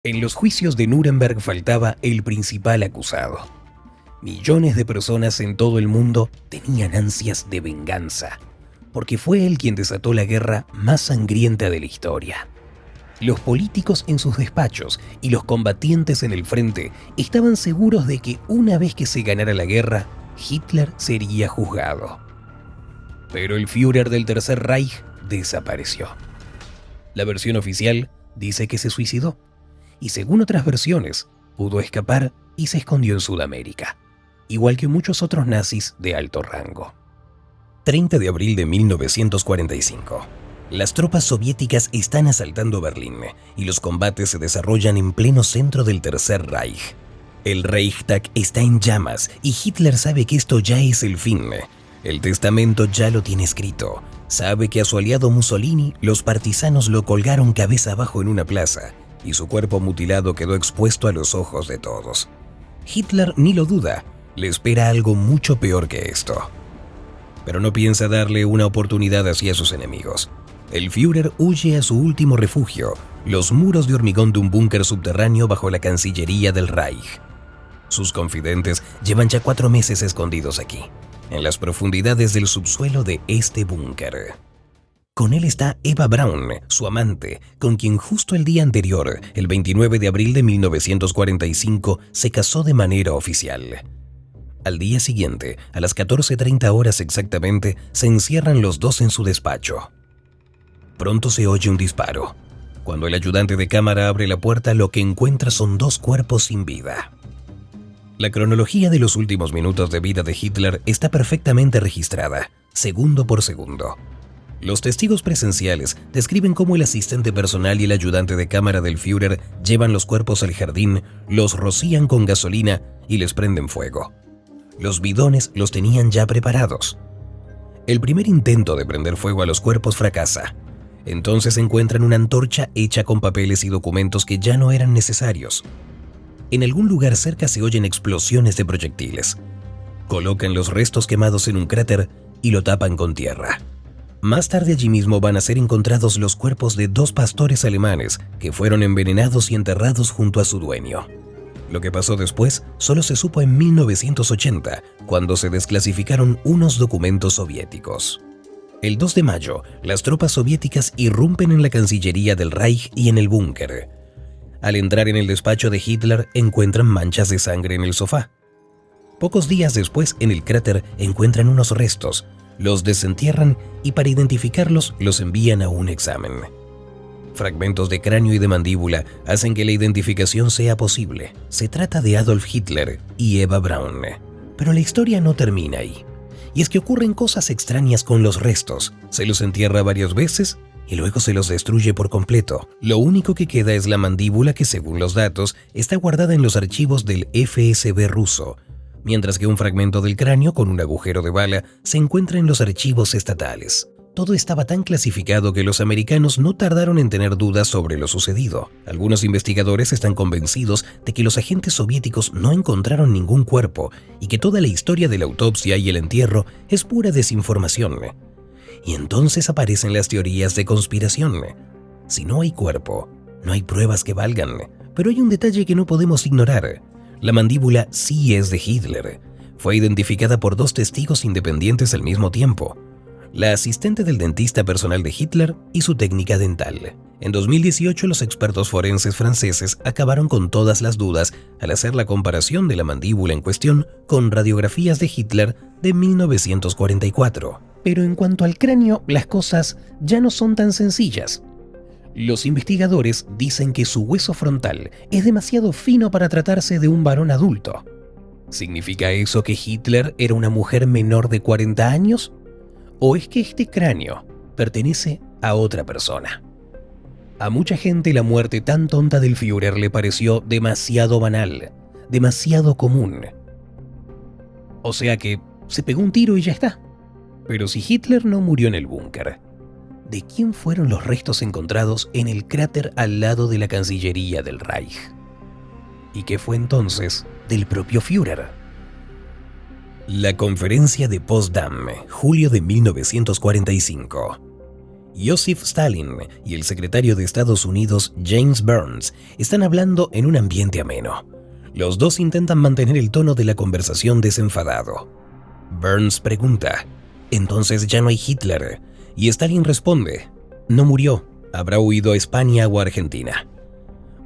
En los juicios de Nuremberg faltaba el principal acusado. Millones de personas en todo el mundo tenían ansias de venganza, porque fue él quien desató la guerra más sangrienta de la historia. Los políticos en sus despachos y los combatientes en el frente estaban seguros de que una vez que se ganara la guerra, Hitler sería juzgado. Pero el Führer del Tercer Reich desapareció. La versión oficial dice que se suicidó, y según otras versiones, pudo escapar y se escondió en Sudamérica, igual que muchos otros nazis de alto rango. 30 de abril de 1945. Las tropas soviéticas están asaltando Berlín y los combates se desarrollan en pleno centro del Tercer Reich. El Reichstag está en llamas y Hitler sabe que esto ya es el fin. El testamento ya lo tiene escrito. Sabe que a su aliado Mussolini los partisanos lo colgaron cabeza abajo en una plaza y su cuerpo mutilado quedó expuesto a los ojos de todos. Hitler ni lo duda, le espera algo mucho peor que esto. Pero no piensa darle una oportunidad así a sus enemigos. El Führer huye a su último refugio, los muros de hormigón de un búnker subterráneo bajo la Cancillería del Reich. Sus confidentes llevan ya 4 meses escondidos aquí, en las profundidades del subsuelo de este búnker. Con él está Eva Braun, su amante, con quien justo el día anterior, el 29 de abril de 1945, se casó de manera oficial. Al día siguiente, a las 14:30 horas exactamente, se encierran los dos en su despacho. Pronto se oye un disparo. Cuando el ayudante de cámara abre la puerta, lo que encuentra son 2 cuerpos sin vida. La cronología de los últimos minutos de vida de Hitler está perfectamente registrada, segundo por segundo. Los testigos presenciales describen cómo el asistente personal y el ayudante de cámara del Führer llevan los cuerpos al jardín, los rocían con gasolina y les prenden fuego. Los bidones los tenían ya preparados. El primer intento de prender fuego a los cuerpos fracasa. Entonces encuentran una antorcha hecha con papeles y documentos que ya no eran necesarios. En algún lugar cerca se oyen explosiones de proyectiles. Colocan los restos quemados en un cráter y lo tapan con tierra. Más tarde allí mismo van a ser encontrados los cuerpos de 2 pastores alemanes que fueron envenenados y enterrados junto a su dueño. Lo que pasó después solo se supo en 1980, cuando se desclasificaron unos documentos soviéticos. El 2 de mayo, las tropas soviéticas irrumpen en la Cancillería del Reich y en el búnker. Al entrar en el despacho de Hitler, encuentran manchas de sangre en el sofá. Pocos días después, en el cráter, encuentran unos restos, los desentierran y para identificarlos los envían a un examen. Fragmentos de cráneo y de mandíbula hacen que la identificación sea posible. Se trata de Adolf Hitler y Eva Braun. Pero la historia no termina ahí. Y es que ocurren cosas extrañas con los restos. Se los entierra varias veces y luego se los destruye por completo. Lo único que queda es la mandíbula que, según los datos, está guardada en los archivos del FSB ruso, mientras que un fragmento del cráneo con un agujero de bala se encuentra en los archivos estatales. Todo estaba tan clasificado que los americanos no tardaron en tener dudas sobre lo sucedido. Algunos investigadores están convencidos de que los agentes soviéticos no encontraron ningún cuerpo y que toda la historia de la autopsia y el entierro es pura desinformación. Y entonces aparecen las teorías de conspiración. Si no hay cuerpo, no hay pruebas que valgan. Pero hay un detalle que no podemos ignorar. La mandíbula sí es de Hitler. Fue identificada por 2 testigos independientes al mismo tiempo: la asistente del dentista personal de Hitler y su técnica dental. En 2018, los expertos forenses franceses acabaron con todas las dudas al hacer la comparación de la mandíbula en cuestión con radiografías de Hitler de 1944. Pero en cuanto al cráneo, las cosas ya no son tan sencillas. Los investigadores dicen que su hueso frontal es demasiado fino para tratarse de un varón adulto. ¿Significa eso que Hitler era una mujer menor de 40 años? ¿O es que este cráneo pertenece a otra persona? A mucha gente la muerte tan tonta del Führer le pareció demasiado banal, demasiado común. O sea que se pegó un tiro y ya está. Pero si Hitler no murió en el búnker, ¿de quién fueron los restos encontrados en el cráter al lado de la Cancillería del Reich? ¿Y qué fue entonces del propio Führer? La conferencia de Potsdam, julio de 1945. Joseph Stalin y el secretario de Estados Unidos James Burns están hablando en un ambiente ameno. Los dos intentan mantener el tono de la conversación desenfadado. Burns pregunta: ¿entonces ya no hay Hitler? Y Stalin responde: no murió, habrá huido a España o a Argentina.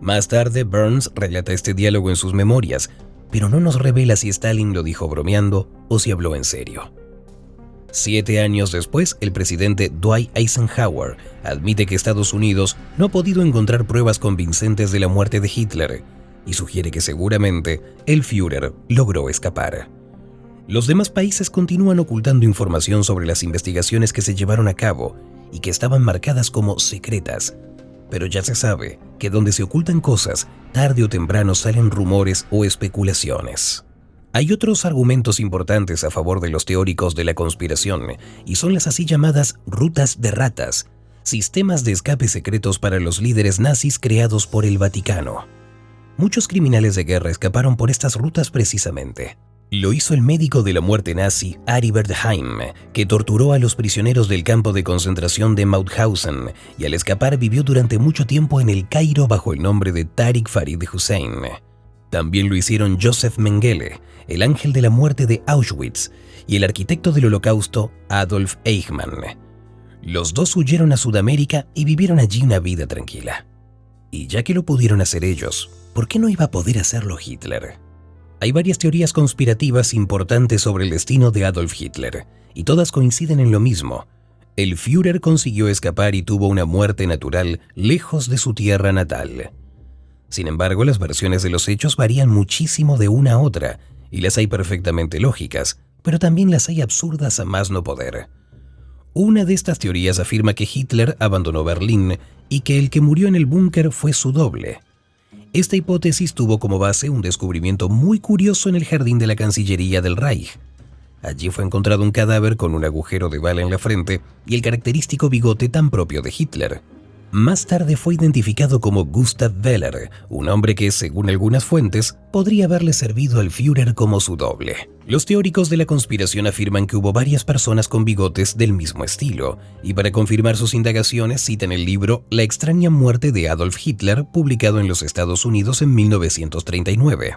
Más tarde, Burns relata este diálogo en sus memorias, pero no nos revela si Stalin lo dijo bromeando o si habló en serio. 7 años después, el presidente Dwight Eisenhower admite que Estados Unidos no ha podido encontrar pruebas convincentes de la muerte de Hitler y sugiere que seguramente el Führer logró escapar. Los demás países continúan ocultando información sobre las investigaciones que se llevaron a cabo y que estaban marcadas como secretas, pero ya se sabe que donde se ocultan cosas, tarde o temprano salen rumores o especulaciones. Hay otros argumentos importantes a favor de los teóricos de la conspiración, y son las así llamadas rutas de ratas, sistemas de escape secretos para los líderes nazis creados por el Vaticano. Muchos criminales de guerra escaparon por estas rutas precisamente. Lo hizo el médico de la muerte nazi Aribert Heim, que torturó a los prisioneros del campo de concentración de Mauthausen y al escapar vivió durante mucho tiempo en el Cairo bajo el nombre de Tariq Farid Hussein. También lo hicieron Joseph Mengele, el ángel de la muerte de Auschwitz, y el arquitecto del Holocausto Adolf Eichmann. Los dos huyeron a Sudamérica y vivieron allí una vida tranquila. Y ya que lo pudieron hacer ellos, ¿por qué no iba a poder hacerlo Hitler? Hay varias teorías conspirativas importantes sobre el destino de Adolf Hitler, y todas coinciden en lo mismo. El Führer consiguió escapar y tuvo una muerte natural lejos de su tierra natal. Sin embargo, las versiones de los hechos varían muchísimo de una a otra, y las hay perfectamente lógicas, pero también las hay absurdas a más no poder. Una de estas teorías afirma que Hitler abandonó Berlín y que el que murió en el búnker fue su doble. Esta hipótesis tuvo como base un descubrimiento muy curioso en el jardín de la Cancillería del Reich. Allí fue encontrado un cadáver con un agujero de bala en la frente y el característico bigote tan propio de Hitler. Más tarde fue identificado como Gustav Wehler, un hombre que, según algunas fuentes, podría haberle servido al Führer como su doble. Los teóricos de la conspiración afirman que hubo varias personas con bigotes del mismo estilo, y para confirmar sus indagaciones citan el libro La extraña muerte de Adolf Hitler, publicado en los Estados Unidos en 1939.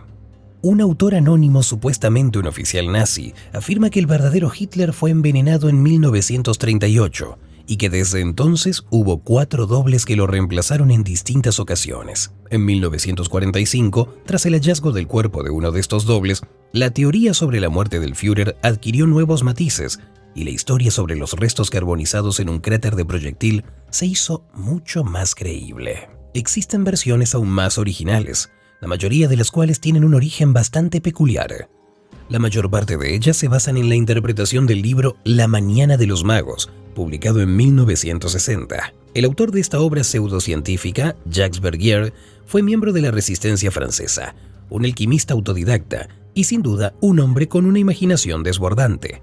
Un autor anónimo, supuestamente un oficial nazi, afirma que el verdadero Hitler fue envenenado en 1938, y que desde entonces hubo 4 dobles que lo reemplazaron en distintas ocasiones. En 1945, tras el hallazgo del cuerpo de uno de estos dobles, la teoría sobre la muerte del Führer adquirió nuevos matices y la historia sobre los restos carbonizados en un cráter de proyectil se hizo mucho más creíble. Existen versiones aún más originales, la mayoría de las cuales tienen un origen bastante peculiar. La mayor parte de ellas se basan en la interpretación del libro La Mañana de los Magos, publicado en 1960. El autor de esta obra pseudocientífica, Jacques Vergier, fue miembro de la Resistencia francesa, un alquimista autodidacta y sin duda un hombre con una imaginación desbordante.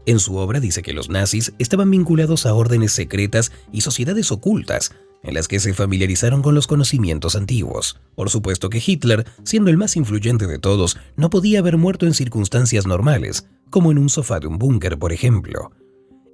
En su obra dice que los nazis estaban vinculados a órdenes secretas y sociedades ocultas, en las que se familiarizaron con los conocimientos antiguos. Por supuesto que Hitler, siendo el más influyente de todos, no podía haber muerto en circunstancias normales, como en un sofá de un búnker, por ejemplo.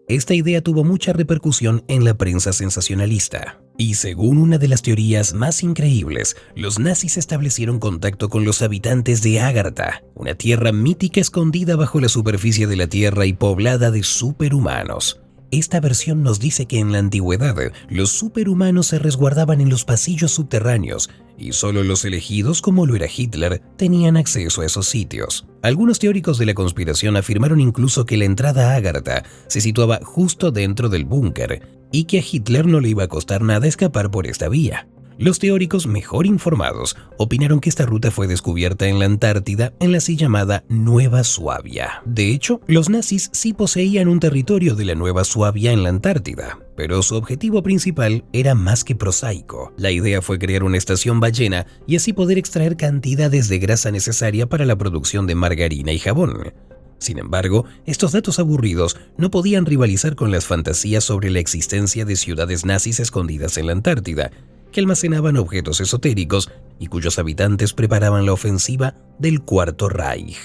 Esta idea tuvo mucha repercusión en la prensa sensacionalista. Y según una de las teorías más increíbles, los nazis establecieron contacto con los habitantes de Agartha, una tierra mítica escondida bajo la superficie de la Tierra y poblada de superhumanos. Esta versión nos dice que en la antigüedad los superhumanos se resguardaban en los pasillos subterráneos y solo los elegidos, como lo era Hitler, tenían acceso a esos sitios. Algunos teóricos de la conspiración afirmaron incluso que la entrada a Agartha se situaba justo dentro del búnker y que a Hitler no le iba a costar nada escapar por esta vía. Los teóricos mejor informados opinaron que esta ruta fue descubierta en la Antártida en la así llamada Nueva Suabia. De hecho, los nazis sí poseían un territorio de la Nueva Suabia en la Antártida, pero su objetivo principal era más que prosaico. La idea fue crear una estación ballena y así poder extraer cantidades de grasa necesaria para la producción de margarina y jabón. Sin embargo, estos datos aburridos no podían rivalizar con las fantasías sobre la existencia de ciudades nazis escondidas en la Antártida, que almacenaban objetos esotéricos y cuyos habitantes preparaban la ofensiva del Cuarto Reich.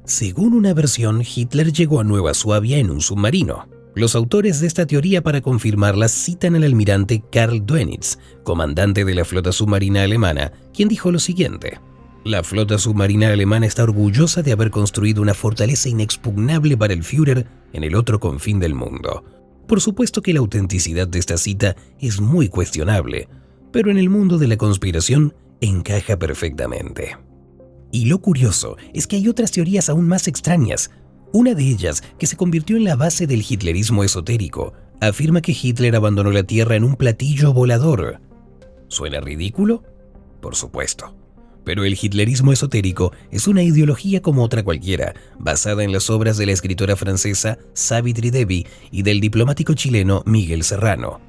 Según una versión, Hitler llegó a Nueva Suabia en un submarino. Los autores de esta teoría, para confirmarla, citan al almirante Karl Dönitz, comandante de la flota submarina alemana, quien dijo lo siguiente: "La flota submarina alemana está orgullosa de haber construido una fortaleza inexpugnable para el Führer en el otro confín del mundo". Por supuesto que la autenticidad de esta cita es muy cuestionable, pero en el mundo de la conspiración encaja perfectamente. Y lo curioso es que hay otras teorías aún más extrañas. Una de ellas, que se convirtió en la base del hitlerismo esotérico, afirma que Hitler abandonó la Tierra en un platillo volador. ¿Suena ridículo? Por supuesto. Pero el hitlerismo esotérico es una ideología como otra cualquiera, basada en las obras de la escritora francesa Savitri Devi y del diplomático chileno Miguel Serrano.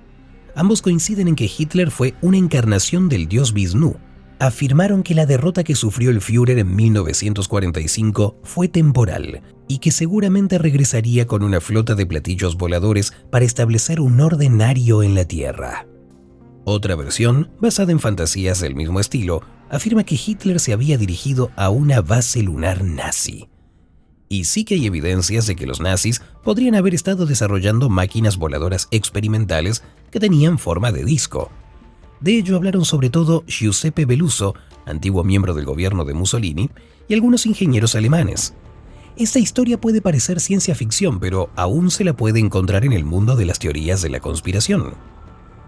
Ambos coinciden en que Hitler fue una encarnación del dios Visnú. Afirmaron que la derrota que sufrió el Führer en 1945 fue temporal y que seguramente regresaría con una flota de platillos voladores para establecer un orden ario en la Tierra. Otra versión, basada en fantasías del mismo estilo, afirma que Hitler se había dirigido a una base lunar nazi. Y sí que hay evidencias de que los nazis podrían haber estado desarrollando máquinas voladoras experimentales que tenían forma de disco. De ello hablaron sobre todo Giuseppe Belluso, antiguo miembro del gobierno de Mussolini, y algunos ingenieros alemanes. Esta historia puede parecer ciencia ficción, pero aún se la puede encontrar en el mundo de las teorías de la conspiración.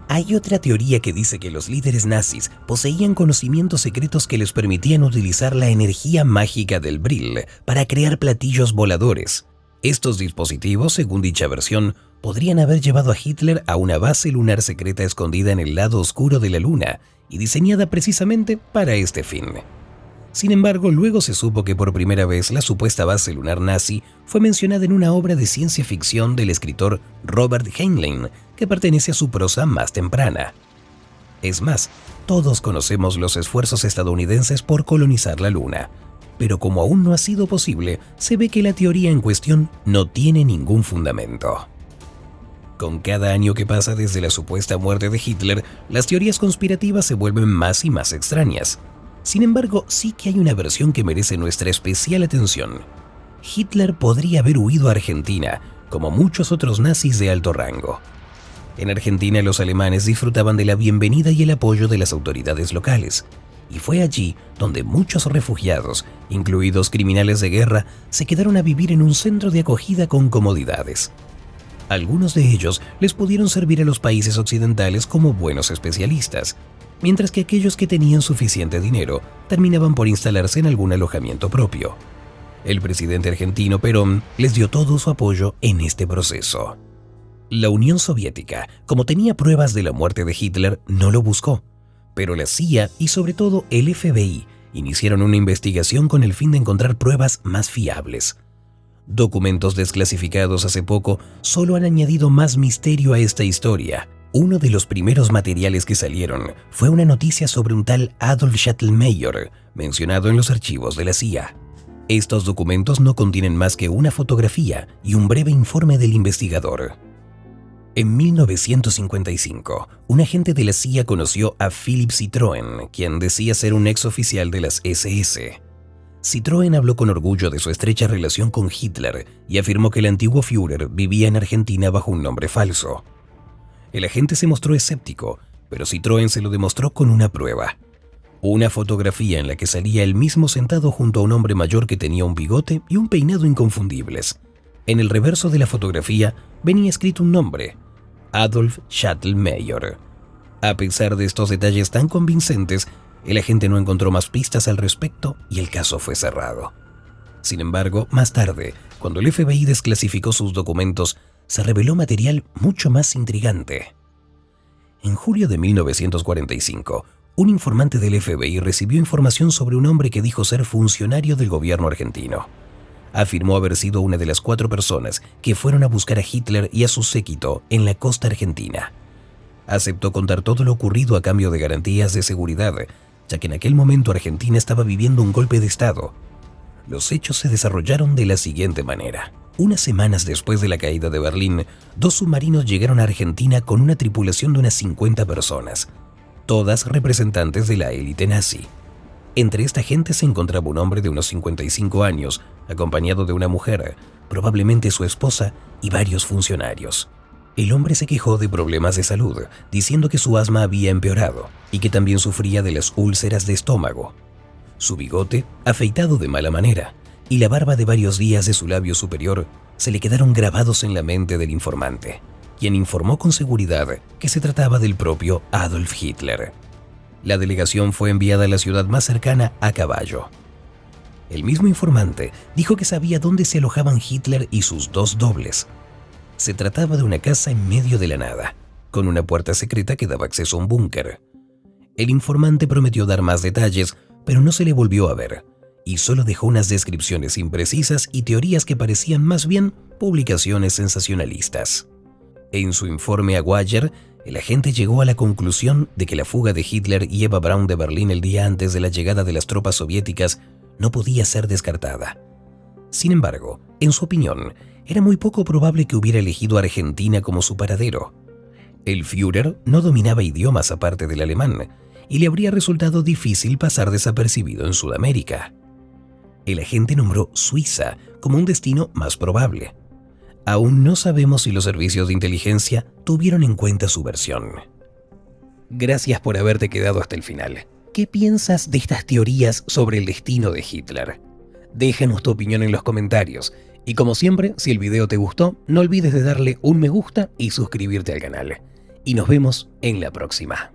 Hay otra teoría que dice que los líderes nazis poseían conocimientos secretos que les permitían utilizar la energía mágica del Brill para crear platillos voladores. Estos dispositivos, según dicha versión, podrían haber llevado a Hitler a una base lunar secreta escondida en el lado oscuro de la Luna y diseñada precisamente para este fin. Sin embargo, luego se supo que por primera vez la supuesta base lunar nazi fue mencionada en una obra de ciencia ficción del escritor Robert Heinlein, que pertenece a su prosa más temprana. Es más, todos conocemos los esfuerzos estadounidenses por colonizar la Luna, pero como aún no ha sido posible, se ve que la teoría en cuestión no tiene ningún fundamento. Con cada año que pasa desde la supuesta muerte de Hitler, las teorías conspirativas se vuelven más y más extrañas. Sin embargo, sí que hay una versión que merece nuestra especial atención. Hitler podría haber huido a Argentina, como muchos otros nazis de alto rango. En Argentina, los alemanes disfrutaban de la bienvenida y el apoyo de las autoridades locales, y fue allí donde muchos refugiados, incluidos criminales de guerra, se quedaron a vivir en un centro de acogida con comodidades. Algunos de ellos les pudieron servir a los países occidentales como buenos especialistas, mientras que aquellos que tenían suficiente dinero terminaban por instalarse en algún alojamiento propio. El presidente argentino Perón les dio todo su apoyo en este proceso. La Unión Soviética, como tenía pruebas de la muerte de Hitler, no lo buscó, pero la CIA y sobre todo el FBI iniciaron una investigación con el fin de encontrar pruebas más fiables. Documentos desclasificados hace poco solo han añadido más misterio a esta historia. Uno de los primeros materiales que salieron fue una noticia sobre un tal Adolf Schattenmayer, mencionado en los archivos de la CIA. Estos documentos no contienen más que una fotografía y un breve informe del investigador. En 1955, un agente de la CIA conoció a Philipp Citroën, quien decía ser un ex oficial de las SS. Citroën habló con orgullo de su estrecha relación con Hitler y afirmó que el antiguo Führer vivía en Argentina bajo un nombre falso. El agente se mostró escéptico, pero Citroën se lo demostró con una prueba. Una fotografía en la que salía él mismo sentado junto a un hombre mayor que tenía un bigote y un peinado inconfundibles. En el reverso de la fotografía venía escrito un nombre: Adolf Schattenmayer. A pesar de estos detalles tan convincentes, el agente no encontró más pistas al respecto y el caso fue cerrado. Sin embargo, más tarde, cuando el FBI desclasificó sus documentos, se reveló material mucho más intrigante. En julio de 1945, un informante del FBI recibió información sobre un hombre que dijo ser funcionario del gobierno argentino. Afirmó haber sido una de las 4 personas que fueron a buscar a Hitler y a su séquito en la costa argentina. Aceptó contar todo lo ocurrido a cambio de garantías de seguridad, ya que en aquel momento Argentina estaba viviendo un golpe de Estado. Los hechos se desarrollaron de la siguiente manera. Unas semanas después de la caída de Berlín, 2 submarinos llegaron a Argentina con una tripulación de unas 50 personas, todas representantes de la élite nazi. Entre esta gente se encontraba un hombre de unos 55 años, acompañado de una mujer, probablemente su esposa, y varios funcionarios. El hombre se quejó de problemas de salud, diciendo que su asma había empeorado y que también sufría de las úlceras de estómago. Su bigote, afeitado de mala manera, y la barba de varios días de su labio superior se le quedaron grabados en la mente del informante, quien informó con seguridad que se trataba del propio Adolf Hitler. La delegación fue enviada a la ciudad más cercana a caballo. El mismo informante dijo que sabía dónde se alojaban Hitler y sus dos dobles. Se trataba de una casa en medio de la nada, con una puerta secreta que daba acceso a un búnker. El informante prometió dar más detalles, pero no se le volvió a ver, y solo dejó unas descripciones imprecisas y teorías que parecían más bien publicaciones sensacionalistas. En su informe a Wager, el agente llegó a la conclusión de que la fuga de Hitler y Eva Braun de Berlín el día antes de la llegada de las tropas soviéticas no podía ser descartada. Sin embargo, en su opinión, era muy poco probable que hubiera elegido a Argentina como su paradero. El Führer no dominaba idiomas aparte del alemán, y le habría resultado difícil pasar desapercibido en Sudamérica. El agente nombró Suiza como un destino más probable. Aún no sabemos si los servicios de inteligencia tuvieron en cuenta su versión. Gracias por haberte quedado hasta el final. ¿Qué piensas de estas teorías sobre el destino de Hitler? Déjanos tu opinión en los comentarios. Y como siempre, si el video te gustó, no olvides de darle un me gusta y suscribirte al canal. Y nos vemos en la próxima.